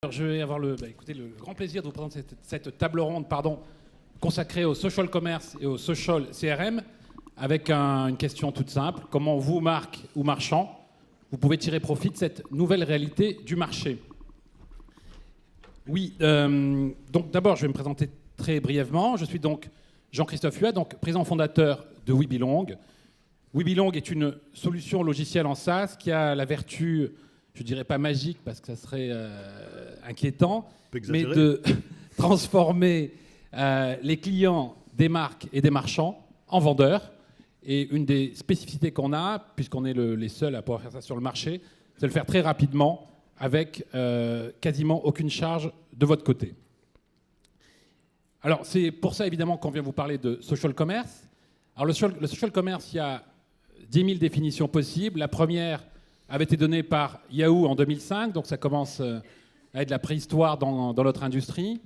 Alors, je vais avoir écoutez, le grand plaisir de vous présenter cette table ronde consacrée au social commerce et au social CRM avec une question toute simple. Comment vous, marque ou marchand, vous pouvez tirer profit de cette nouvelle réalité du marché? Oui, donc d'abord, je vais me présenter très brièvement. Je suis donc Jean-Christophe Huat, donc président fondateur de WeBelong. WeBelong est une solution logicielle en SaaS qui a la vertu, je ne dirais pas magique parce que ça serait inquiétant, mais de transformer les clients des marques et des marchands en vendeurs. Et une des spécificités qu'on a, puisqu'on est les seuls à pouvoir faire ça sur le marché, c'est de le faire très rapidement avec quasiment aucune charge de votre côté. Alors c'est pour ça évidemment qu'on vient vous parler de social commerce. Alors le social commerce, il y a 10 000 définitions possibles. La première avait été donnée par Yahoo en 2005, donc ça commence à être de la préhistoire dans notre industrie.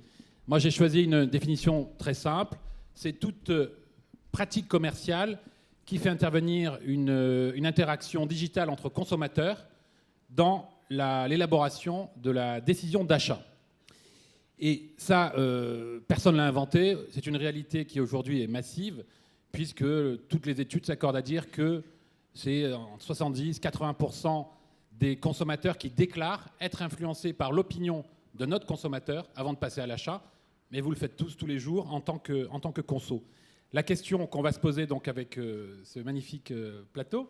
Moi j'ai choisi une définition très simple, c'est toute pratique commerciale qui fait intervenir une interaction digitale entre consommateurs dans l'élaboration de la décision d'achat. Et ça, personne ne l'a inventé. C'est une réalité qui aujourd'hui est massive, puisque toutes les études s'accordent à dire que c'est entre 70-80% des consommateurs qui déclarent être influencés par l'opinion de notre consommateur avant de passer à l'achat. Mais vous le faites tous les jours en tant que conso. La question qu'on va se poser donc avec ce magnifique plateau,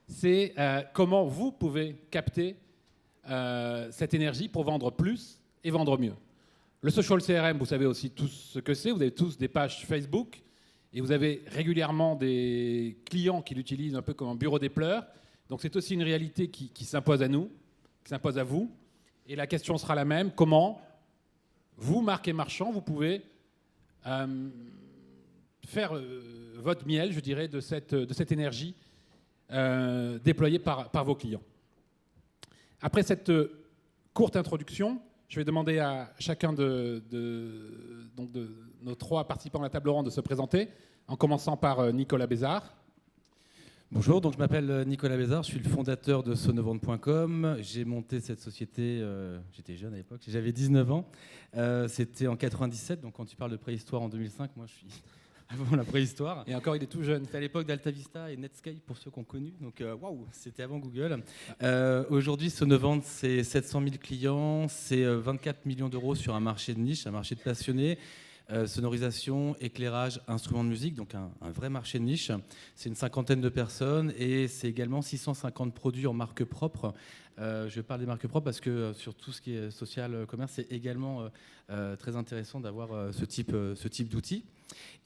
c'est comment vous pouvez capter cette énergie pour vendre plus et vendre mieux. Le social CRM, vous savez aussi tous ce que c'est. Vous avez tous des pages Facebook et vous avez régulièrement des clients qui l'utilisent un peu comme un bureau des pleurs. Donc c'est aussi une réalité qui s'impose à nous, qui s'impose à vous. Et la question sera la même. Comment vous, marque et marchand, vous pouvez faire votre miel, je dirais, de cette énergie déployée par vos clients. Après cette courte introduction, je vais demander à chacun de nos trois participants à la table ronde de se présenter, en commençant par Nicolas Bézard. Bonjour, donc je m'appelle Nicolas Bézard, je suis le fondateur de sonovente.com. J'ai monté cette société, j'étais jeune à l'époque, j'avais 19 ans. C'était en 97, donc quand tu parles de préhistoire en 2005, moi je suis avant la préhistoire. Et encore, il est tout jeune. C'était à l'époque d'AltaVista et Netscape pour ceux qui ont connu. Donc waouh, c'était avant Google. Aujourd'hui, Sonovente, c'est 700 000 clients, c'est 24 millions d'euros sur un marché de niche, un marché de passionnés. Sonorisation, éclairage, instruments de musique, donc un vrai marché de niche. C'est une cinquantaine de personnes et c'est également 650 produits en marque propre. Je parle des marques propres parce que sur tout ce qui est social commerce, c'est également très intéressant d'avoir ce type d'outils.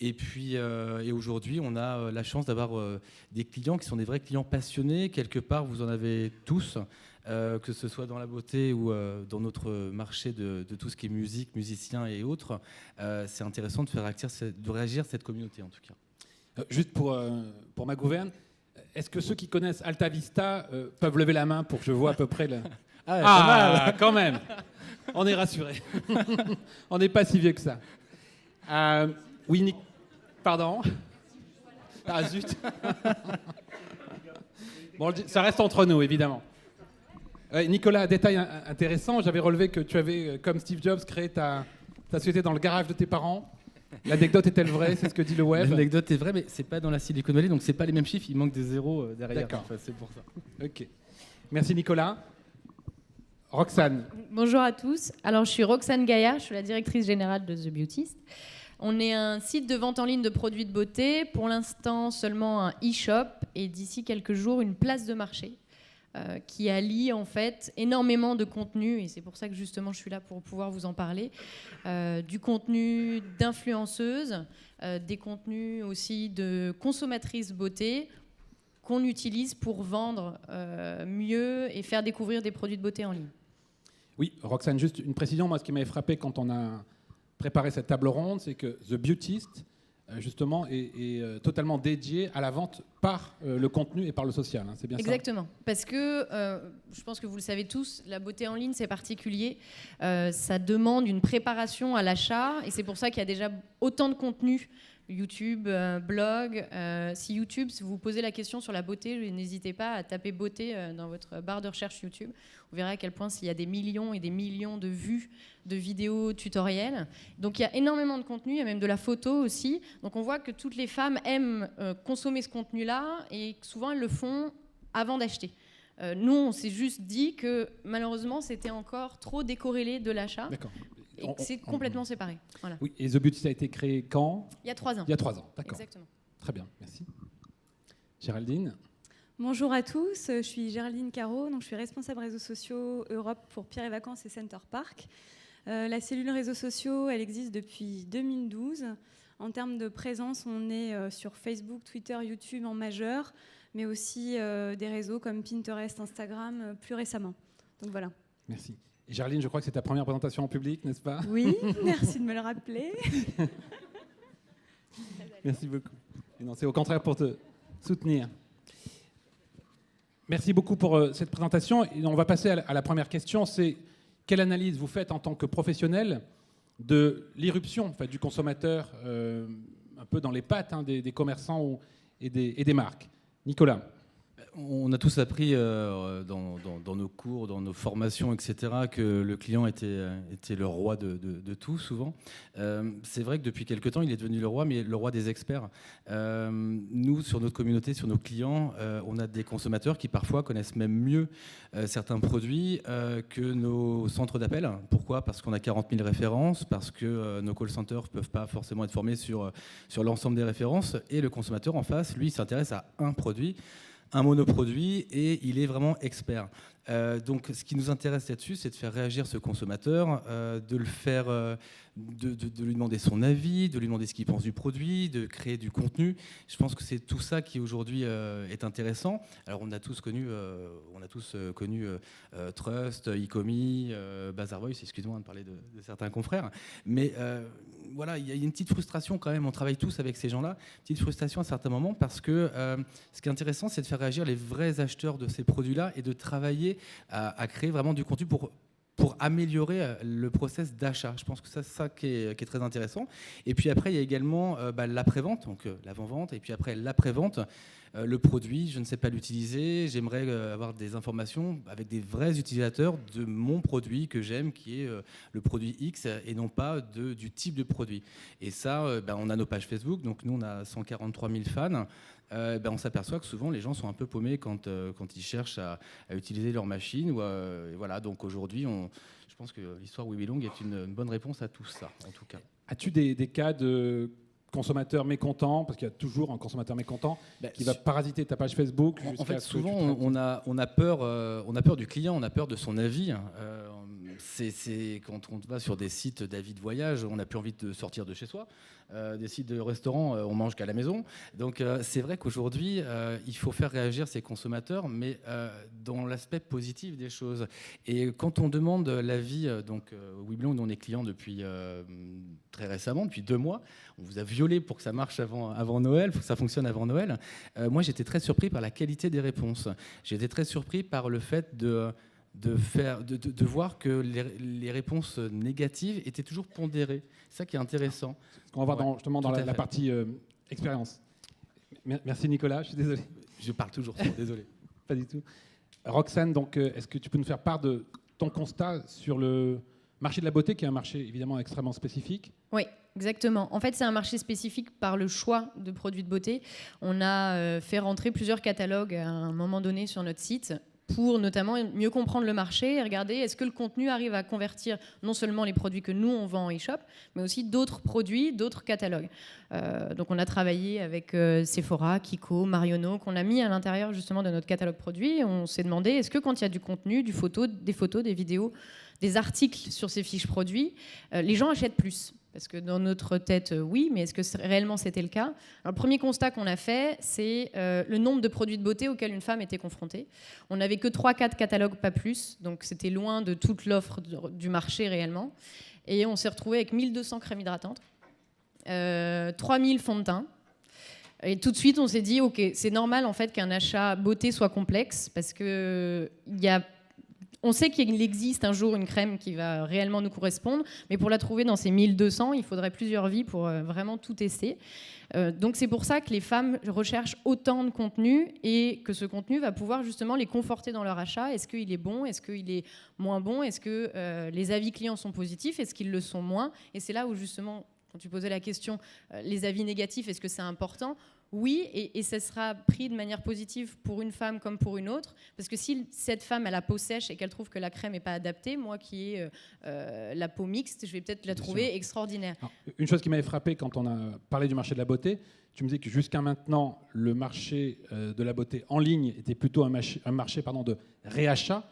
Et puis et aujourd'hui, on a la chance d'avoir des clients qui sont des vrais clients passionnés. Quelque part, vous en avez tous. Que ce soit dans la beauté ou dans notre marché de tout ce qui est musique, musiciens et autres, c'est intéressant de réagir cette communauté en tout cas. Juste pour ma gouverne, est-ce que ceux qui connaissent AltaVista peuvent lever la main pour que je vois à peu près Ah, quand même. On est rassurés. On n'est pas si vieux que ça. Oui, Nick. Pardon. Ah zut. Bon, ça reste entre nous, évidemment. Nicolas, détail intéressant, j'avais relevé que tu avais, comme Steve Jobs, créé ta société dans le garage de tes parents. L'anecdote est-elle vraie? C'est ce que dit le web. L'anecdote est vraie, mais c'est pas dans la Silicon Valley, donc c'est pas les mêmes chiffres, il manque des zéros derrière. D'accord. Enfin, c'est pour ça. Ok. Merci Nicolas. Roxane. Bonjour à tous. Alors je suis Roxane Gaillard, je suis la directrice générale de The Beautist. On est un site de vente en ligne de produits de beauté, pour l'instant seulement un e-shop et d'ici quelques jours une place de marché. Qui allie en fait énormément de contenu, et c'est pour ça que justement je suis là pour pouvoir vous en parler, du contenu d'influenceuses, des contenus aussi de consommatrices beauté qu'on utilise pour vendre mieux et faire découvrir des produits de beauté en ligne. Oui, Roxane, juste une précision, moi ce qui m'avait frappé quand on a préparé cette table ronde, c'est que The Beautist justement, est totalement dédié à la vente par le contenu et par le social. Hein, c'est bien ça ? Exactement. Parce que, je pense que vous le savez tous, la beauté en ligne, c'est particulier. Ça demande une préparation à l'achat. Et c'est pour ça qu'il y a déjà autant de contenu YouTube, blog. Si vous vous posez la question sur la beauté, n'hésitez pas à taper beauté dans votre barre de recherche YouTube. Vous verrez à quel point il y a des millions et des millions de vues de vidéos tutoriels. Donc il y a énormément de contenu, il y a même de la photo aussi. Donc on voit que toutes les femmes aiment consommer ce contenu-là et souvent elles le font avant d'acheter. Nous, on s'est juste dit que malheureusement, c'était encore trop décorrélé de l'achat. D'accord. Et c'est complètement séparé. Voilà. Oui, et The Beauty a été créé quand ? Il y a 3 ans. Il y a 3 ans, d'accord. Exactement. Très bien, merci. Géraldine ? Bonjour à tous, je suis Géraldine Caro, donc je suis responsable réseaux sociaux Europe pour Pierre et Vacances et Center Park. La cellule réseaux sociaux, elle existe depuis 2012. En termes de présence, on est sur Facebook, Twitter, YouTube en majeur, mais aussi des réseaux comme Pinterest, Instagram plus récemment. Donc voilà. Merci. Et Géraldine, je crois que c'est ta première présentation en public, n'est-ce pas ? Oui, merci de me le rappeler. Merci beaucoup. Et non, c'est au contraire pour te soutenir. Merci beaucoup pour cette présentation. Et on va passer à la première question. C'est quelle analyse vous faites en tant que professionnel de l'irruption du consommateur un peu dans les pattes des commerçants et des marques ? Nicolas ? On a tous appris dans nos cours, dans nos formations, etc., que le client était le roi de tout, souvent. C'est vrai que depuis quelque temps, il est devenu le roi, mais le roi des experts. Nous, sur notre communauté, sur nos clients, on a des consommateurs qui parfois connaissent même mieux certains produits que nos centres d'appel. Pourquoi ? Parce qu'on a 40 000 références, parce que nos call centers ne peuvent pas forcément être formés sur l'ensemble des références. Et le consommateur en face, lui, s'intéresse à un produit, un monoproduit, et il est vraiment expert. Donc ce qui nous intéresse là-dessus, c'est de faire réagir ce consommateur, de le faire, de lui demander son avis, de lui demander ce qu'il pense du produit, de créer du contenu. Je pense que c'est tout ça qui aujourd'hui est intéressant. Alors on a tous connu Trust, Ecomi, Bazar Voice, excuse-moi de parler de certains confrères, mais voilà, il y a une petite frustration quand même. On travaille tous avec ces gens-là, petite frustration à certains moments, parce que ce qui est intéressant, c'est de faire réagir les vrais acheteurs de ces produits-là et de travailler à créer vraiment du contenu pour améliorer le process d'achat. Je pense que c'est ça qui est très intéressant. Et puis après, il y a également l'après-vente, donc l'avant-vente, et puis après l'après-vente. Le produit, je ne sais pas l'utiliser, j'aimerais avoir des informations avec des vrais utilisateurs de mon produit que j'aime, qui est le produit X, et non pas du type de produit. Et ça, on a nos pages Facebook, donc nous on a 143 000 fans. On s'aperçoit que souvent les gens sont un peu paumés quand ils cherchent à utiliser leur machine. Voilà, donc aujourd'hui, je pense que l'histoire We Belong est une bonne réponse à tout ça, en tout cas. As-tu des cas de consommateurs mécontents, parce qu'il y a toujours un consommateur mécontent qui va parasiter ta page Facebook? En fait, souvent, on a peur du client, on a peur de son avis. C'est quand on va sur des sites d'avis de voyage, on n'a plus envie de sortir de chez soi. Des sites de restaurants, on mange qu'à la maison. Donc c'est vrai qu'aujourd'hui, il faut faire réagir ces consommateurs, mais dans l'aspect positif des choses. Et quand on demande l'avis, donc We Belong, on est client depuis très récemment, depuis 2 mois. On vous a violé pour que ça marche avant Noël, pour que ça fonctionne avant Noël. Moi, j'étais très surpris par la qualité des réponses. J'étais très surpris par le fait de voir que les réponses négatives étaient toujours pondérées. C'est ça qui est intéressant. Ce qu'on va voir justement dans la partie expérience. Merci Nicolas, je suis désolé. Je parle toujours trop, désolé. Pas du tout. Roxane, donc, est-ce que tu peux nous faire part de ton constat sur le marché de la beauté, qui est un marché évidemment extrêmement spécifique? Oui, exactement. En fait, c'est un marché spécifique par le choix de produits de beauté. On a fait rentrer plusieurs catalogues à un moment donné sur notre site, pour notamment mieux comprendre le marché et regarder est-ce que le contenu arrive à convertir non seulement les produits que nous on vend en e-shop, mais aussi d'autres produits, d'autres catalogues. Donc on a travaillé avec Sephora, Kiko, Marionneau, qu'on a mis à l'intérieur justement de notre catalogue produit. On s'est demandé est-ce que quand il y a du contenu, des photos, des vidéos, des articles sur ces fiches produits, les gens achètent plus? Parce que dans notre tête, oui, mais est-ce que réellement c'était le cas? Alors, le premier constat qu'on a fait, c'est le nombre de produits de beauté auxquels une femme était confrontée. On n'avait que 3-4 catalogues, pas plus, donc c'était loin de toute l'offre du marché réellement. Et on s'est retrouvé avec 1200 crèmes hydratantes, 3000 fonds de teint. Et tout de suite, on s'est dit, OK, c'est normal en fait qu'un achat beauté soit complexe, parce qu'il y a On sait qu'il existe un jour une crème qui va réellement nous correspondre, mais pour la trouver dans ces 1200, il faudrait plusieurs vies pour vraiment tout tester. Donc c'est pour ça que les femmes recherchent autant de contenu et que ce contenu va pouvoir justement les conforter dans leur achat. Est-ce qu'il est bon? Est-ce qu'il est moins bon? Est-ce que les avis clients sont positifs? Est-ce qu'ils le sont moins? Et c'est là où justement, quand tu posais la question, les avis négatifs, est-ce que c'est important? Oui, et ça sera pris de manière positive pour une femme comme pour une autre, parce que si cette femme a la peau sèche et qu'elle trouve que la crème n'est pas adaptée, moi qui ai la peau mixte, je vais peut-être la trouver extraordinaire. Alors, une chose qui m'avait frappé quand on a parlé du marché de la beauté, tu me disais que jusqu'à maintenant, le marché de la beauté en ligne était plutôt un marché de réachat,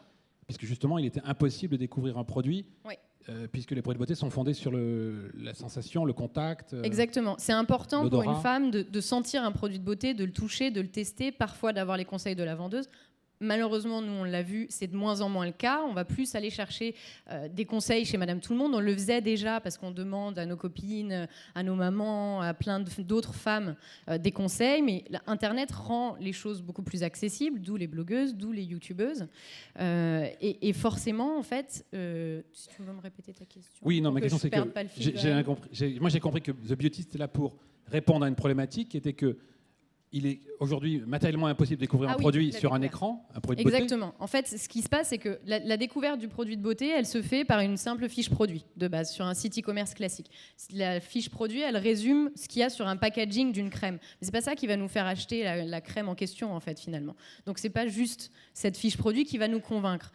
puisque justement, il était impossible de découvrir un produit. Oui. Puisque les produits de beauté sont fondés sur la sensation, le contact. Exactement. C'est important pour l'odorat. une femme de sentir un produit de beauté, de le toucher, de le tester, parfois d'avoir les conseils de la vendeuse. Malheureusement, nous, on l'a vu, c'est de moins en moins le cas. On va plus aller chercher des conseils chez Madame Tout-le-Monde. On le faisait déjà parce qu'on demande à nos copines, à nos mamans, à plein d'autres femmes des conseils. Mais Internet rend les choses beaucoup plus accessibles, d'où les blogueuses, d'où les youtubeuses. Et forcément, en fait, si tu veux me répéter ta question. Oui, non, ma question, c'est que moi, j'ai compris que The Beauty, c'était là pour répondre à une problématique qui était que il est aujourd'hui matériellement impossible de découvrir un produit sur un écran, un produit de beauté. Exactement. En fait, ce qui se passe, c'est que la découverte du produit de beauté, elle se fait par une simple fiche produit de base sur un site e-commerce classique. La fiche produit, elle résume ce qu'il y a sur un packaging d'une crème. Mais c'est pas ça qui va nous faire acheter la crème en question, en fait, finalement. Donc c'est pas juste cette fiche produit qui va nous convaincre.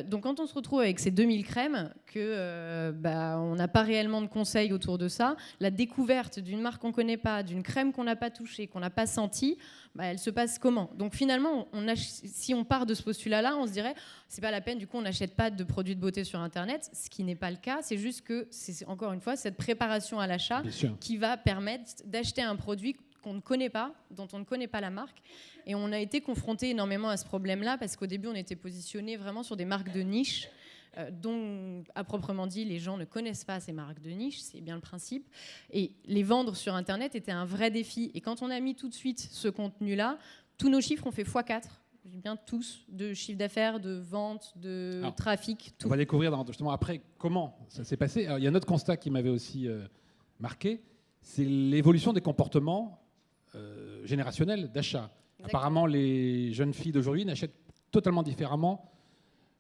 Donc quand on se retrouve avec ces 2000 crèmes, on n'a pas réellement de conseils autour de ça, la découverte d'une marque qu'on connaît pas, d'une crème qu'on n'a pas touchée, qu'on n'a pas sentie, elle se passe comment? Donc finalement, si on part de ce postulat-là, on se dirait c'est pas la peine, du coup on n'achète pas de produits de beauté sur Internet, ce qui n'est pas le cas. C'est juste que c'est encore une fois cette préparation à l'achat qui va permettre d'acheter un produit qu'on ne connaît pas, dont on ne connaît pas la marque. Et on a été confronté énormément à ce problème-là parce qu'au début on était positionné vraiment sur des marques de niche, dont, à proprement dit, les gens ne connaissent pas ces marques de niche, c'est bien le principe. Et les vendre sur Internet était un vrai défi. Et quand on a mis tout de suite ce contenu-là, tous nos chiffres ont fait x4. Je dis bien tous, de chiffre d'affaires, de vente, de trafic, tout. On va découvrir justement après comment ça s'est passé. Alors, il y a un autre constat qui m'avait aussi marqué, c'est l'évolution des comportements générationnels d'achat. Apparemment, les jeunes filles d'aujourd'hui n'achètent totalement différemment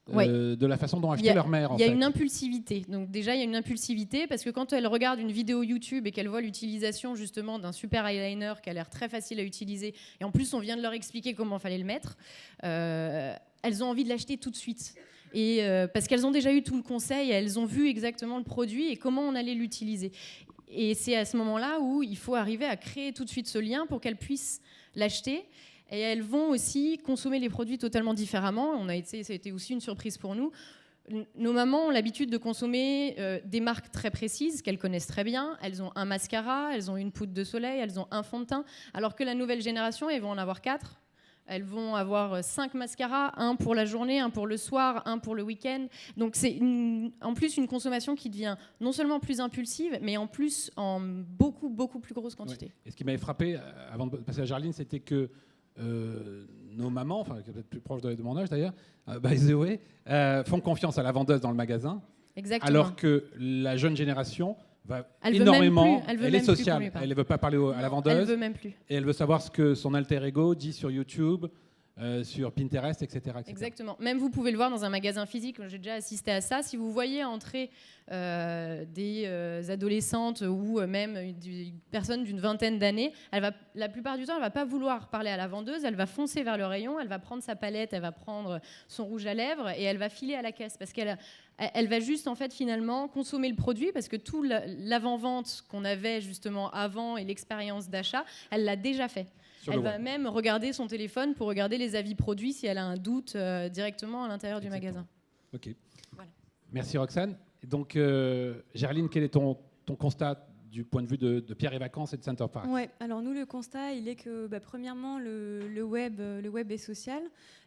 de la façon dont achetait leur mère. Il y a une impulsivité. Donc déjà, il y a une impulsivité parce que quand elle regarde une vidéo YouTube et qu'elle voit l'utilisation justement d'un super eyeliner qui a l'air très facile à utiliser, et en plus on vient de leur expliquer comment fallait le mettre, elles ont envie de l'acheter tout de suite. Et parce qu'elles ont déjà eu tout le conseil, elles ont vu exactement le produit et comment on allait l'utiliser. Et c'est à ce moment-là où il faut arriver à créer tout de suite ce lien pour qu'elles puissent l'acheter. Et elles vont aussi consommer les produits totalement différemment. Ça a été aussi une surprise pour nous. Nos mamans ont l'habitude de consommer des marques très précises qu'elles connaissent très bien. Elles ont un mascara, elles ont une poudre de soleil, elles ont un fond de teint. Alors que la nouvelle génération, elles vont en avoir 4. Elles vont avoir 5 mascaras, un pour la journée, un pour le soir, un pour le week-end. Donc c'est en plus une consommation qui devient non seulement plus impulsive, mais en plus en beaucoup, beaucoup plus grosse quantité. Ouais. Et ce qui m'avait frappé, avant de passer à Jarline, c'était que nos mamans, enfin peut-être plus proches de mon âge d'ailleurs, by the way, font confiance à la vendeuse dans le magasin. Exactement. Alors que la jeune génération va énormément, elle est sociale, elle ne veut pas parler à la vendeuse, elle veut même plus. Et elle veut savoir ce que son alter ego dit sur YouTube, sur Pinterest, etc., etc. Exactement. Même vous pouvez le voir dans un magasin physique. J'ai déjà assisté à ça. Si vous voyez entrer des adolescentes ou même des personnes d'une vingtaine d'années, la plupart du temps, elle va pas vouloir parler à la vendeuse. Elle va foncer vers le rayon. Elle va prendre sa palette, elle va prendre son rouge à lèvres et elle va filer à la caisse parce elle va juste en fait finalement consommer le produit parce que tout l'avant-vente qu'on avait justement avant et l'expérience d'achat, elle l'a déjà fait. Elle va même regarder son téléphone pour regarder les avis produits si elle a un doute directement à l'intérieur du magasin. Ok. Voilà. Merci Roxane. Et donc, Gerline, quel est ton constat du point de vue de Pierre et Vacances et de Center Parcs? Ouais, alors nous, le constat, il est que premièrement, le web est social.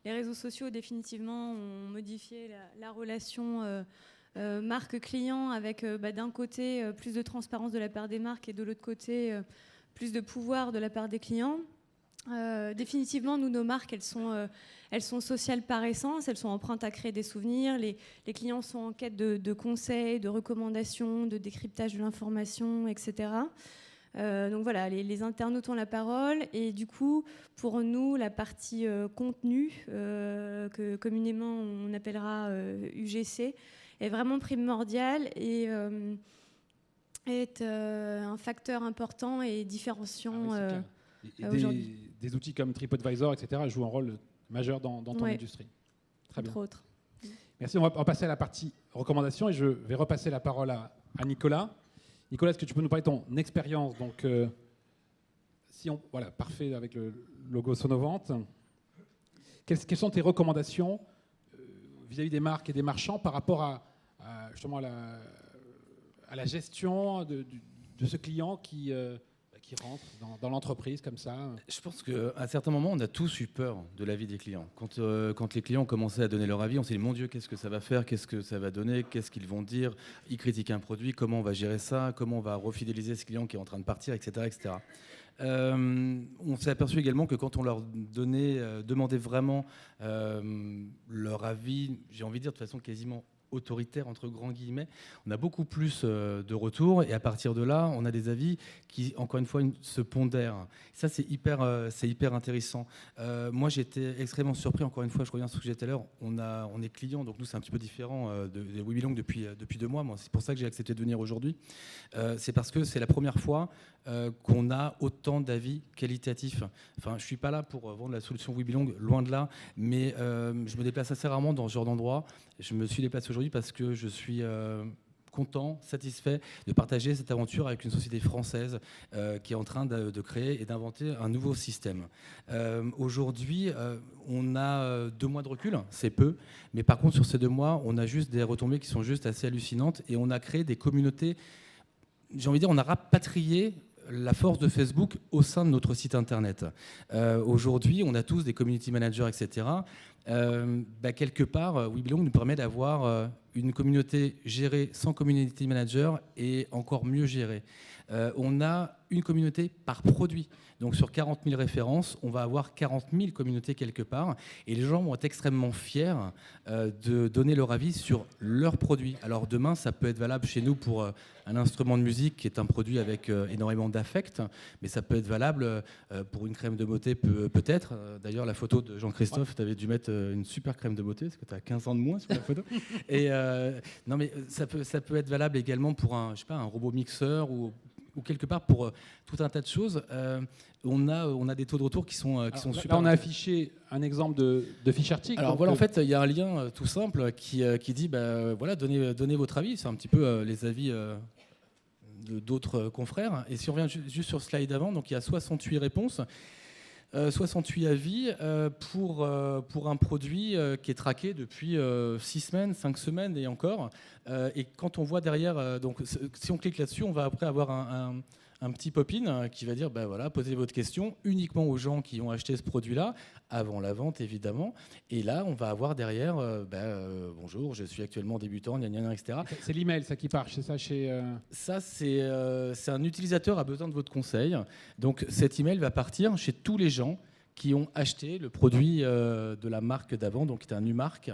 Les réseaux sociaux, définitivement, ont modifié la relation marque-client avec d'un côté plus de transparence de la part des marques et de l'autre côté plus de pouvoir de la part des clients. Définitivement, nous, nos marques, elles sont sociales par essence, elles sont empreintes à créer des souvenirs. Les clients sont en quête de conseils, de recommandations, de décryptage de l'information, etc. Donc voilà, les internautes ont la parole. Et du coup, pour nous, la partie contenu, que communément on appellera UGC, est vraiment primordiale et est un facteur important et différenciant. Des outils comme TripAdvisor, etc., jouent un rôle majeur dans ton industrie. Très bien. Entre autres. Merci. On va passer à la partie recommandations et je vais repasser la parole à Nicolas. Nicolas, est-ce que tu peux nous parler de ton expérience? Donc, voilà, parfait avec le logo Sonovente. Quelles sont tes recommandations vis-à-vis des marques et des marchands par rapport justement à la gestion de ce client qui rentre dans l'entreprise comme ça? Je pense qu'à certains moments, on a tous eu peur de l'avis des clients. Quand les clients ont commencé à donner leur avis, on s'est dit, mon Dieu, qu'est-ce que ça va faire? Qu'est-ce que ça va donner? Qu'est-ce qu'ils vont dire? Ils critiquent un produit, comment on va gérer ça? Comment on va refidéliser ce client qui est en train de partir, etc. etc. On s'est aperçu également que quand on leur demandait vraiment leur avis, j'ai envie de dire de façon quasiment autoritaire entre grands guillemets, on a beaucoup plus de retours et à partir de là on a des avis qui encore une fois se pondèrent. Ça c'est hyper intéressant. Moi j'étais extrêmement surpris, encore une fois je reviens sur ce que j'ai dit tout à l'heure, on est client donc nous c'est un petit peu différent de We Belong depuis 2 mois. Moi c'est pour ça que j'ai accepté de venir aujourd'hui. C'est parce que c'est la première fois qu'on a autant d'avis qualitatifs. Enfin je suis pas là pour vendre la solution We Belong, loin de là, mais je me déplace assez rarement dans ce genre d'endroit. Je me suis déplacé aujourd'hui parce que je suis content, satisfait de partager cette aventure avec une société française qui est en train de créer et d'inventer un nouveau système. Aujourd'hui, on a 2 mois de recul, c'est peu, mais par contre sur ces 2 mois, on a juste des retombées qui sont juste assez hallucinantes et on a créé des communautés, j'ai envie de dire, on a rapatrié la force de Facebook au sein de notre site internet. Aujourd'hui, on a tous des community managers, etc. Quelque part, We Belong nous permet d'avoir une communauté gérée sans community manager et encore mieux gérée. On a une communauté par produit. Donc sur 40 000 références, on va avoir 40 000 communautés quelque part. Et les gens vont être extrêmement fiers de donner leur avis sur leurs produits. Alors demain, ça peut être valable chez nous pour un instrument de musique qui est un produit avec énormément d'affect. Mais ça peut être valable pour une crème de beauté peut-être. D'ailleurs, la photo de Jean-Christophe, tu avais dû mettre une super crème de beauté parce que tu as 15 ans de moins sur la photo. Et non, mais ça peut être valable également pour un robot mixeur ou quelque part pour tout un tas de choses. On a des taux de retour qui sont super. Là, on a affiché un exemple de fiche article. Alors voilà, en fait, il y a un lien tout simple qui dit, voilà, donnez votre avis. C'est un petit peu les avis d'autres confrères. Et si on revient juste sur le slide d'avant, donc il y a 68 réponses. 68 avis pour un produit qui est traqué depuis 6 semaines, 5 semaines et encore. Et quand on voit derrière, donc si on clique là-dessus, on va après avoir un petit pop-in qui va dire, voilà, posez votre question uniquement aux gens qui ont acheté ce produit-là, avant la vente évidemment. Et là, on va avoir derrière, bonjour, je suis actuellement débutant, etc. C'est l'email, ça qui part, c'est ça chez... Ça, c'est un utilisateur a besoin de votre conseil. Donc cet email va partir chez tous les gens qui ont acheté le produit de la marque d'avant, donc qui est un Numark.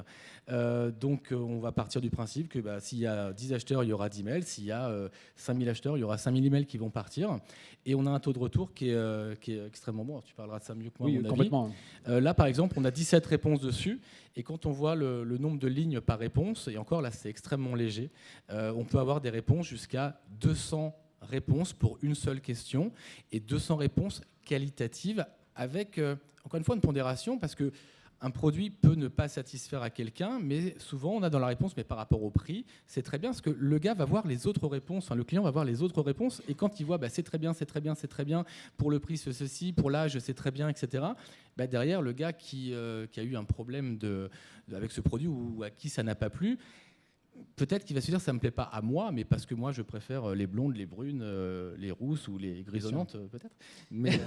Donc on va partir du principe que s'il y a 10 acheteurs, il y aura 10 mails. S'il y a 5000 acheteurs, il y aura 5000 emails qui vont partir. Et on a un taux de retour qui est extrêmement bon. Alors, tu parleras de ça mieux que moi, oui, à mon complètement. avis. Là, par exemple, on a 17 réponses dessus. Et quand on voit le nombre de lignes par réponse, et encore là, c'est extrêmement léger, on peut avoir des réponses jusqu'à 200 réponses pour une seule question et 200 réponses qualitatives avec, encore une fois, une pondération, parce qu'un produit peut ne pas satisfaire à quelqu'un, mais souvent, on a dans la réponse, mais par rapport au prix, c'est très bien, parce que le gars va voir les autres réponses, le client va voir les autres réponses, et quand il voit, c'est très bien, c'est très bien, c'est très bien, pour le prix, c'est ceci, pour l'âge, c'est très bien, etc., derrière, le gars qui a eu un problème avec ce produit ou à qui ça n'a pas plu, peut-être qu'il va se dire ça me plaît pas à moi, mais parce que moi je préfère les blondes, les brunes, les rousses ou les grisonnantes peut-être. Mais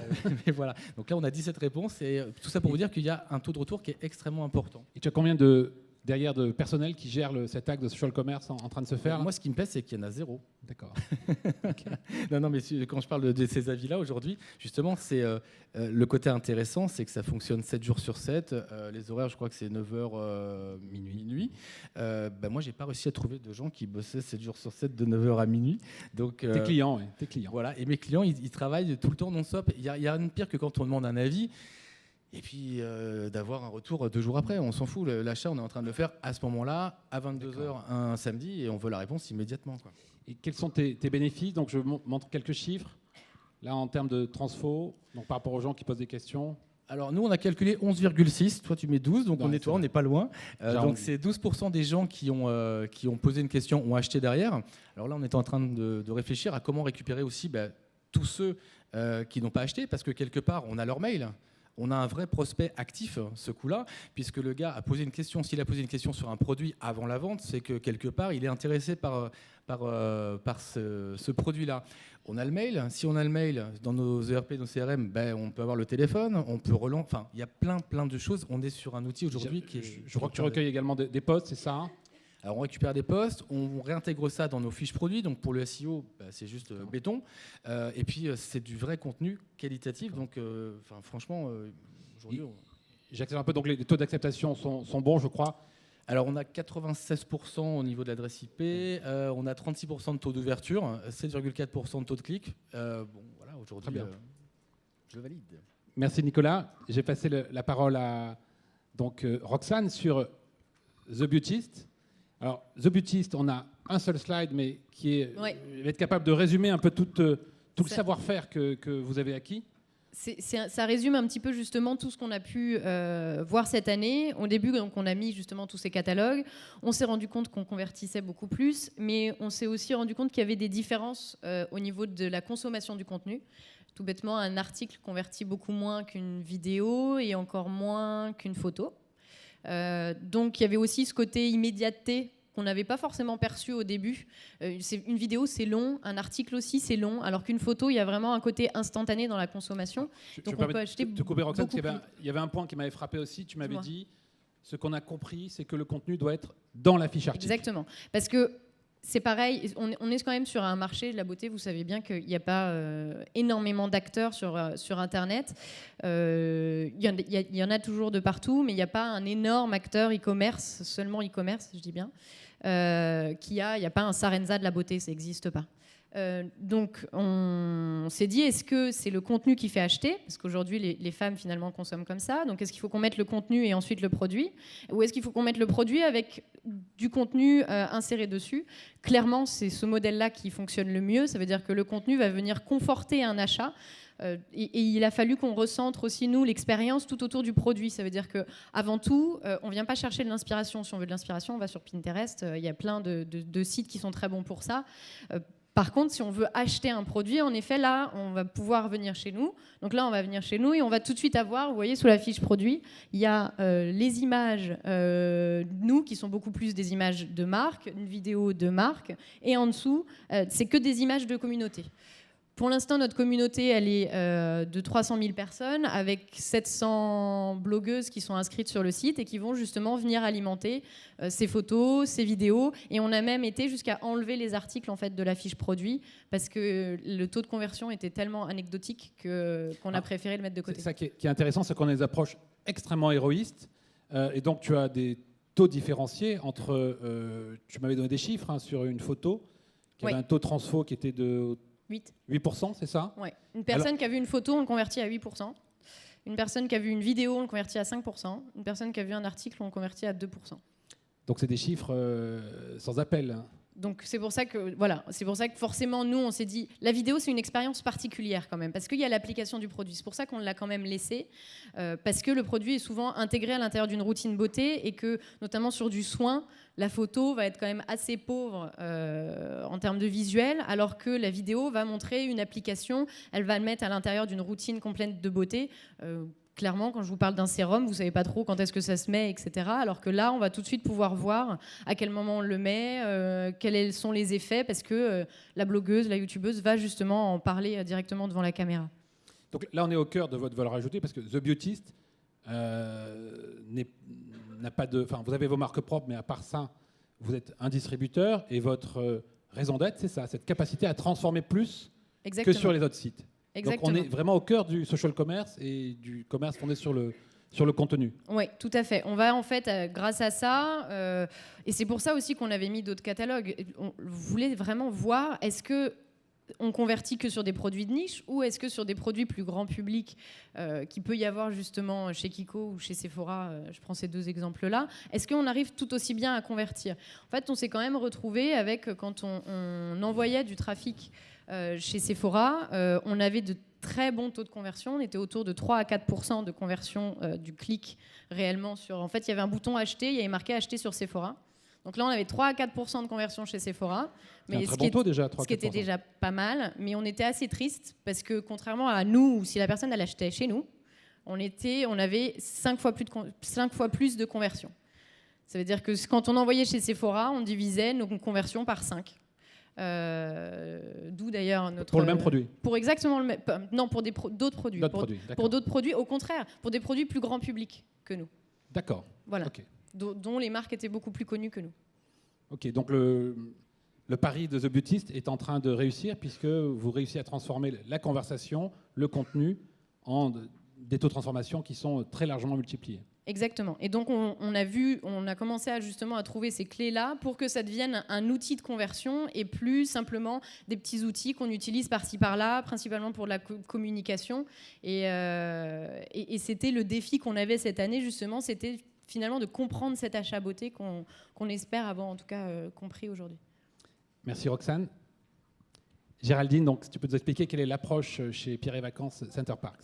voilà. Donc là on a 17 réponses et tout ça pour vous dire qu'il y a un taux de retour qui est extrêmement important. Et tu as combien de derrière de personnel qui gère cet acte de social commerce en train de se faire? Moi, ce qui me plaît, c'est qu'il y en a zéro. D'accord. Non, mais quand je parle de ces avis-là aujourd'hui, justement, c'est le côté intéressant, c'est que ça fonctionne 7 jours sur 7. Les horaires, je crois que c'est 9h minuit. Moi, j'ai pas réussi à trouver de gens qui bossaient 7 jours sur 7 de 9h à minuit. Donc, Tes clients, oui. Tes clients. Voilà, et mes clients, ils travaillent tout le temps non-stop. Il y a rien de pire que quand on demande un avis et puis d'avoir un retour 2 jours après. On s'en fout. L'achat, on est en train de le faire à ce moment-là, à 22h un samedi, et on veut la réponse immédiatement, quoi. Et quels sont tes bénéfices? Donc, je montre quelques chiffres. Là, en termes de transfo, donc par rapport aux gens qui posent des questions. Alors, nous, on a calculé 11,6. Toi, tu mets 12, donc on nettoie, on n'est pas loin. Donc, c'est 12% des gens qui ont posé une question ont acheté derrière. Alors là, on est en train de réfléchir à comment récupérer aussi tous ceux qui n'ont pas acheté, parce que quelque part, on a leur mail. On a un vrai prospect actif, ce coup-là, puisque le gars a posé une question. S'il a posé une question sur un produit avant la vente, c'est que quelque part, il est intéressé par ce produit-là. On a le mail. Si on a le mail dans nos ERP, nos CRM, on peut avoir le téléphone, on peut relancer. Enfin, il y a plein de choses. On est sur un outil aujourd'hui qui est... Je crois que tu recueilles également des posts, c'est ça, hein? Alors on récupère des posts, on réintègre ça dans nos fiches produits. Donc pour le SEO, c'est juste béton. Et puis c'est du vrai contenu qualitatif. Donc franchement, aujourd'hui... J'accélère un peu. Donc les taux d'acceptation sont bons, je crois. Alors on a 96% au niveau de l'adresse IP, on a 36% de taux d'ouverture, 7,4% de taux de clic. Voilà, aujourd'hui, je valide. Merci Nicolas. J'ai passé la parole à Roxane sur The Beautist. Alors, The Beautist, on a un seul slide, mais qui va être capable de résumer un peu tout le savoir-faire que vous avez acquis. Ça résume un petit peu justement tout ce qu'on a pu voir cette année. Au début, donc, on a mis justement tous ces catalogues. On s'est rendu compte qu'on convertissait beaucoup plus, mais on s'est aussi rendu compte qu'il y avait des différences au niveau de la consommation du contenu. Tout bêtement, un article convertit beaucoup moins qu'une vidéo et encore moins qu'une photo. Donc il y avait aussi ce côté immédiateté qu'on n'avait pas forcément perçu au début. Une vidéo, c'est long, un article aussi, c'est long, alors qu'une photo, il y a vraiment un côté instantané dans la consommation. Donc on peut acheter te couper, Roxane, beaucoup plus. Il y avait un point qui m'avait frappé aussi. Tu m'avais dit, ce qu'on a compris, c'est que le contenu doit être dans la fiche article. Exactement. Parce que c'est pareil, on est quand même sur un marché de la beauté. Vous savez bien qu'il n'y a pas énormément d'acteurs sur Internet. Il y en a toujours de partout, mais il n'y a pas un énorme acteur e-commerce, seulement e-commerce, je dis bien. Il n'y a pas un Sarenza de la beauté, ça n'existe pas. Donc on s'est dit, est-ce que c'est le contenu qui fait acheter? Parce qu'aujourd'hui les femmes finalement consomment comme ça. Donc est-ce qu'il faut qu'on mette le contenu et ensuite le produit? Ou est-ce qu'il faut qu'on mette le produit avec du contenu inséré dessus? Clairement, c'est ce modèle-là qui fonctionne le mieux. Ça veut dire que le contenu va venir conforter un achat. Et il a fallu qu'on recentre aussi, nous, l'expérience tout autour du produit. Ça veut dire qu'avant tout, on ne vient pas chercher de l'inspiration. Si on veut de l'inspiration, on va sur Pinterest. Il y a plein de sites qui sont très bons pour ça. Par contre, si on veut acheter un produit, en effet, là, on va pouvoir venir chez nous. Donc là, on va venir chez nous et on va tout de suite avoir, vous voyez, sous la fiche produit, il y a les images, nous, qui sont beaucoup plus des images de marque, une vidéo de marque, et en dessous, c'est que des images de communauté. Pour l'instant, notre communauté, elle est de 300 000 personnes, avec 700 blogueuses qui sont inscrites sur le site et qui vont justement venir alimenter ces photos, ces vidéos. Et on a même été jusqu'à enlever les articles en fait, de la fiche produit, parce que le taux de conversion était tellement anecdotique qu'on a préféré le mettre de côté. C'est ça qui est intéressant, c'est qu'on a des approches extrêmement héroïstes. Et donc, tu as des taux différenciés entre... tu m'avais donné des chiffres sur une photo, qui avait un taux de transfo qui était de... 8%, c'est ça? Oui. Une personne qui a vu une photo, on le convertit à 8%. Une personne qui a vu une vidéo, on le convertit à 5%. Une personne qui a vu un article, on le convertit à 2%. Donc c'est des chiffres sans appel. Donc c'est pour ça que forcément nous on s'est dit la vidéo c'est une expérience particulière quand même parce qu'il y a l'application du produit. C'est pour ça qu'on l'a quand même laissé parce que le produit est souvent intégré à l'intérieur d'une routine beauté et que notamment sur du soin la photo va être quand même assez pauvre en termes de visuel alors que la vidéo va montrer une application, elle va le mettre à l'intérieur d'une routine complète de beauté. Clairement, quand je vous parle d'un sérum, vous ne savez pas trop quand est-ce que ça se met, etc. Alors que là, on va tout de suite pouvoir voir à quel moment on le met, quels sont les effets, parce que la blogueuse, la youtubeuse va justement en parler directement devant la caméra. Donc là, on est au cœur de votre valeur ajoutée, parce que The Beautist n'est n'a pas de... Enfin, vous avez vos marques propres, mais à part ça, vous êtes un distributeur et votre raison d'être, c'est ça, cette capacité à transformer plus Exactement. que sur les autres sites. Exactement. Donc on est vraiment au cœur du social commerce et du commerce fondé sur le contenu. Oui, tout à fait. On va en fait, grâce à ça, et c'est pour ça aussi qu'on avait mis d'autres catalogues. On voulait vraiment voir, est-ce que on convertit que sur des produits de niche ou est-ce que sur des produits plus grand public qu'il peut y avoir justement chez Kiko ou chez Sephora, je prends ces deux exemples-là, est-ce qu'on arrive tout aussi bien à convertir? En fait, on s'est quand même retrouvé avec, quand on envoyait du trafic chez Sephora, on avait de très bons taux de conversion. On était autour de 3 à 4% de conversion du clic réellement sur... En fait, il y avait un bouton acheter, il y avait marqué acheter sur Sephora. Donc là, on avait 3 à 4% de conversion chez Sephora. C'est un très bon taux déjà, 3 à 4%. Ce qui était déjà pas mal, mais on était assez triste parce que contrairement à nous, si la personne elle achetait chez nous, on avait 5 fois plus de conversion. Ça veut dire que quand on envoyait chez Sephora, on divisait nos conversions par 5. D'où d'ailleurs notre... Pour le même produit? Pour exactement le même... Non, pour d'autres produits. Pour d'autres produits, au contraire, pour des produits plus grand public que nous. D'accord. Voilà. Okay. Dont les marques étaient beaucoup plus connues que nous. Ok, donc le pari de The Beautist est en train de réussir puisque vous réussissez à transformer la conversation, le contenu, en des taux de transformation qui sont très largement multipliés. Exactement. Et donc, on a commencé justement à trouver ces clés-là pour que ça devienne un outil de conversion et plus simplement des petits outils qu'on utilise par-ci, par-là, principalement pour la communication. Et c'était le défi qu'on avait cette année, justement, c'était finalement de comprendre cet achat beauté qu'on espère avoir en tout cas compris aujourd'hui. Merci Roxane. Géraldine, donc, si tu peux nous expliquer quelle est l'approche chez Pierre et Vacances Center Parcs?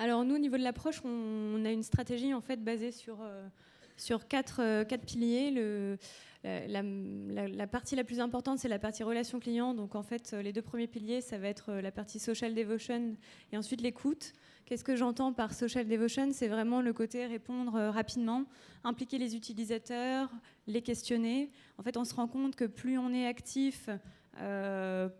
Alors nous, au niveau de l'approche, on a une stratégie en fait basée sur quatre piliers. La partie la plus importante, c'est la partie relation client. Donc en fait, les 2 premiers piliers, ça va être la partie social devotion et ensuite l'écoute. Qu'est-ce que j'entends par social devotion? C'est vraiment le côté répondre rapidement, impliquer les utilisateurs, les questionner. En fait, on se rend compte que plus on est actif,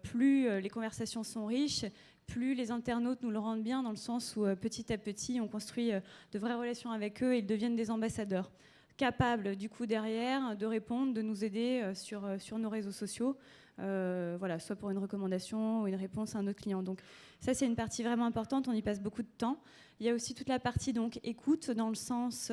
plus les conversations sont riches, plus les internautes nous le rendent bien, dans le sens où petit à petit, on construit de vraies relations avec eux et ils deviennent des ambassadeurs, capables du coup derrière de répondre, de nous aider sur nos réseaux sociaux, voilà, soit pour une recommandation ou une réponse à un autre client. Donc ça, c'est une partie vraiment importante, on y passe beaucoup de temps. Il y a aussi toute la partie donc écoute, dans le sens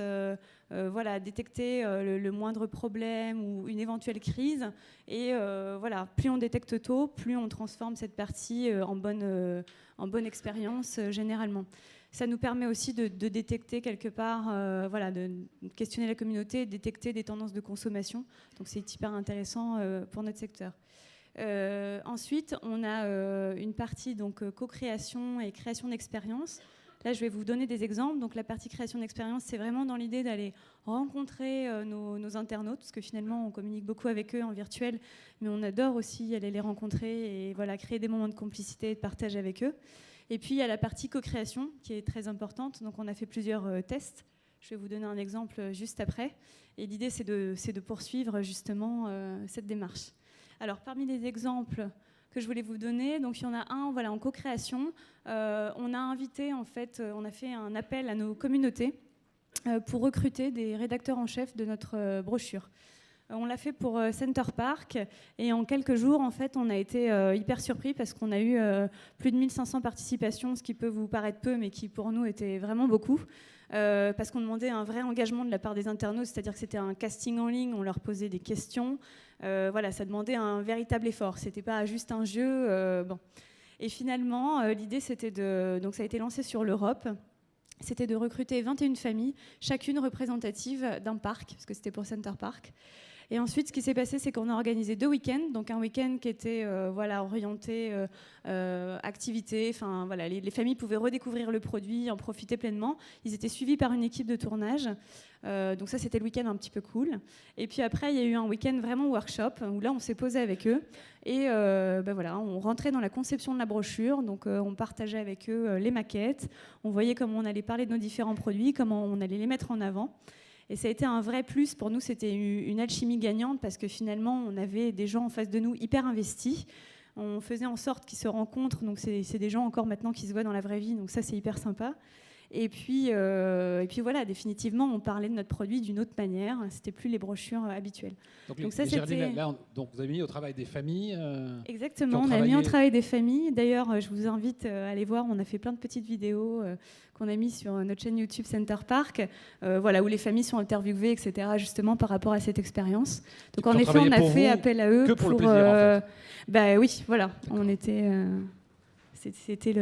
voilà, détecter le moindre problème ou une éventuelle crise. Et voilà, plus on détecte tôt, plus on transforme cette partie en bonne expérience généralement. Ça nous permet aussi de détecter quelque part, voilà, de questionner la communauté, de détecter des tendances de consommation. Donc c'est hyper intéressant pour notre secteur. Ensuite, on a une partie donc co-création et création d'expérience. Là, je vais vous donner des exemples. Donc, la partie création d'expérience, c'est vraiment dans l'idée d'aller rencontrer nos internautes, parce que finalement, on communique beaucoup avec eux en virtuel, mais on adore aussi aller les rencontrer et voilà, créer des moments de complicité et de partage avec eux. Et puis, il y a la partie co-création qui est très importante. Donc, on a fait plusieurs tests. Je vais vous donner un exemple juste après. Et l'idée, c'est de poursuivre justement cette démarche. Alors, parmi les exemples que je voulais vous donner, donc il y en a un, voilà, en co-création. On a invité, en fait, on a fait un appel à nos communautés pour recruter des rédacteurs en chef de notre brochure. On l'a fait pour Center Parcs et en quelques jours, en fait, on a été hyper surpris parce qu'on a eu plus de 1500 participations, ce qui peut vous paraître peu, mais qui pour nous était vraiment beaucoup. Parce qu'on demandait un vrai engagement de la part des internautes, c'est-à-dire que c'était un casting en ligne, on leur posait des questions. Voilà, ça demandait un véritable effort, c'était pas juste un jeu. Bon. Et finalement, l'idée, c'était donc ça a été lancé sur l'Europe. C'était de recruter 21 familles, chacune représentative d'un parc, parce que c'était pour Center Parcs. Et ensuite, ce qui s'est passé, c'est qu'on a organisé 2 week-ends. Donc un week-end qui était voilà, orienté activité. Enfin, voilà, les familles pouvaient redécouvrir le produit, en profiter pleinement. Ils étaient suivis par une équipe de tournage. Donc ça, c'était le week-end un petit peu cool. Et puis après, il y a eu un week-end vraiment workshop, où là, on s'est posé avec eux. Et voilà, on rentrait dans la conception de la brochure. Donc on partageait avec eux les maquettes. On voyait comment on allait parler de nos différents produits, comment on allait les mettre en avant. Et ça a été un vrai plus. Pour nous, c'était une alchimie gagnante parce que finalement, on avait des gens en face de nous hyper investis. On faisait en sorte qu'ils se rencontrent. Donc, c'est des gens encore maintenant qui se voient dans la vraie vie. Donc, ça, c'est hyper sympa. Et puis voilà, définitivement, on parlait de notre produit d'une autre manière. C'était plus les brochures habituelles. Donc ça, c'était... Donc vous avez mis au travail des familles. Exactement, on a mis au travail des familles. D'ailleurs, je vous invite à aller voir. On a fait plein de petites vidéos qu'on a mis sur notre chaîne YouTube Center Park, voilà, où les familles sont interviewées, etc. Justement par rapport à cette expérience. Donc en effet, on a fait appel à eux que pour le plaisir. En fait. Bah oui, voilà, on était. C'était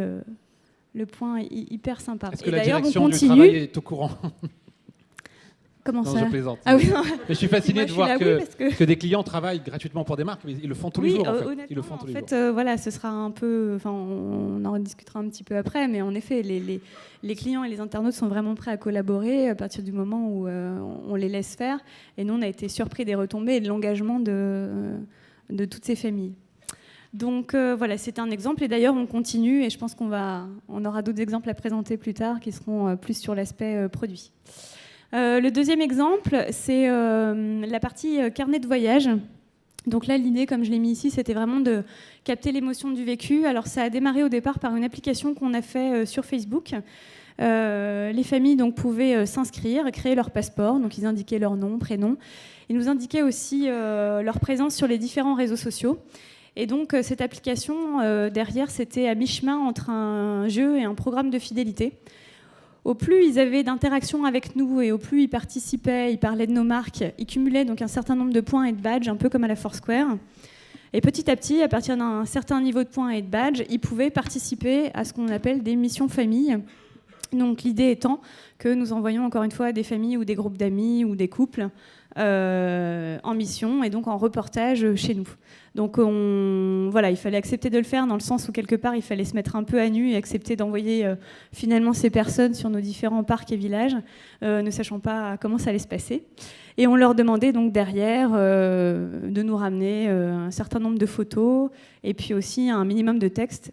le point hyper sympa. Est-ce que la direction du travail est au courant? Comment non, ça? je plaisante. Ah oui, non. Mais je suis fasciné de voir que des clients travaillent gratuitement pour des marques, mais ils le font tous les jours. En fait. Ils le font tous les jours. Voilà, ce sera un peu. Enfin, on en discutera un petit peu après, mais en effet, les clients et les internautes sont vraiment prêts à collaborer à partir du moment où on les laisse faire. Et nous, on a été surpris des retombées et de l'engagement de toutes ces familles. Donc voilà, c'est un exemple. Et d'ailleurs, on continue et je pense qu'on aura d'autres exemples à présenter plus tard qui seront plus sur l'aspect produit. Le deuxième exemple, c'est la partie carnet de voyage. Donc là, l'idée, comme je l'ai mis ici, c'était vraiment de capter l'émotion du vécu. Alors ça a démarré au départ par une application qu'on a fait sur Facebook. Les familles donc, pouvaient s'inscrire, créer leur passeport. Donc ils indiquaient leur nom, prénom. Ils nous indiquaient aussi leur présence sur les différents réseaux sociaux. Et donc cette application, derrière, c'était à mi-chemin entre un jeu et un programme de fidélité. Au plus ils avaient d'interactions avec nous et au plus ils participaient, ils parlaient de nos marques, ils cumulaient donc un certain nombre de points et de badges, un peu comme à la Foursquare. Et petit à petit, à partir d'un certain niveau de points et de badges, ils pouvaient participer à ce qu'on appelle des missions famille. Donc l'idée étant que nous envoyons encore une fois des familles ou des groupes d'amis ou des couples en mission et donc en reportage chez nous. Donc voilà, il fallait accepter de le faire dans le sens où quelque part il fallait se mettre un peu à nu et accepter d'envoyer finalement ces personnes sur nos différents parcs et villages, ne sachant pas comment ça allait se passer. Et on leur demandait donc derrière de nous ramener un certain nombre de photos et puis aussi un minimum de texte.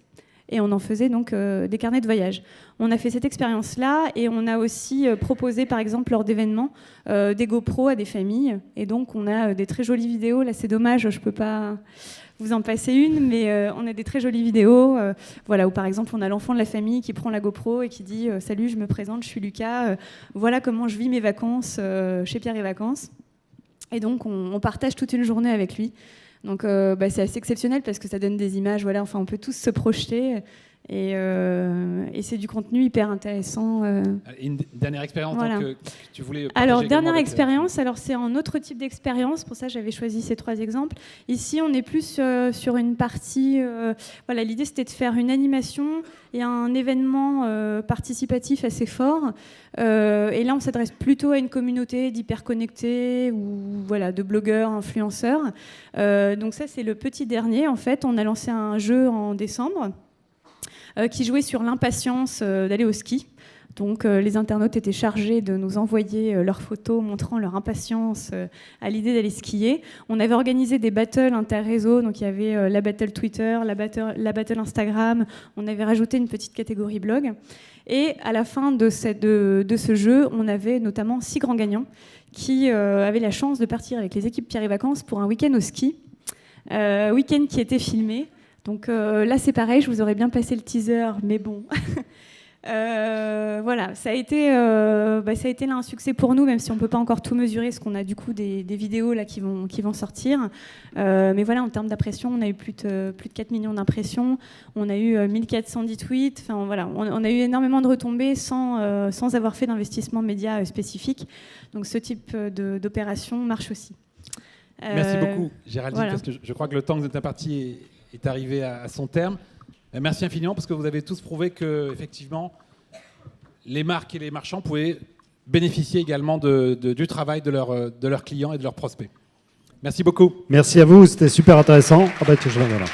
Et on en faisait donc des carnets de voyage. On a fait cette expérience-là et on a aussi proposé, par exemple, lors d'événements, des GoPro à des familles. Et donc, on a des très jolies vidéos. Là, c'est dommage, je ne peux pas vous en passer une, mais on a des très jolies vidéos voilà, où, par exemple, on a l'enfant de la famille qui prend la GoPro et qui dit « Salut, je me présente, je suis Lucas. Voilà comment je vis mes vacances chez Pierre et Vacances. » Et donc, on partage toute une journée avec lui. Donc c'est assez exceptionnel parce que ça donne des images, voilà, enfin on peut tous se projeter et c'est du contenu hyper intéressant. Une dernière expérience voilà. donc, que tu voulais partager. Alors dernière expérience, alors c'est un autre type d'expérience, pour ça j'avais choisi ces 3 exemples. Ici on est plus sur une partie, voilà, l'idée c'était de faire une animation et un événement participatif assez fort. Et là, on s'adresse plutôt à une communauté d'hyperconnectés ou voilà, de blogueurs, influenceurs. Donc ça, c'est le petit dernier. En fait, on a lancé un jeu en décembre qui jouait sur l'impatience d'aller au ski. Donc les internautes étaient chargés de nous envoyer leurs photos montrant leur impatience à l'idée d'aller skier. On avait organisé des battles interréseaux, donc il y avait la battle Twitter, la battle Instagram, on avait rajouté une petite catégorie blog. Et à la fin de ce jeu, on avait notamment 6 grands gagnants qui avaient la chance de partir avec les équipes Pierre et Vacances pour un week-end au ski, week-end qui était filmé. Donc là c'est pareil, je vous aurais bien passé le teaser, mais bon... voilà, ça a été là un succès pour nous, même si on ne peut pas encore tout mesurer, parce qu'on a du coup des vidéos là qui vont sortir. Mais voilà, en termes d'impressions, on a eu plus de 4 millions d'impressions, on a eu 1410 tweets, enfin voilà, on a eu énormément de retombées sans avoir fait d'investissement média spécifique. Donc ce type d'opération marche aussi. Merci beaucoup Géraldine, voilà. Parce que je crois que le temps que vous êtes imparti est arrivé à son terme. Merci infiniment parce que vous avez tous prouvé que effectivement les marques et les marchands pouvaient bénéficier également du travail de leurs clients et de leurs prospects. Merci beaucoup. Merci à vous, c'était super intéressant. Ah bah, voilà.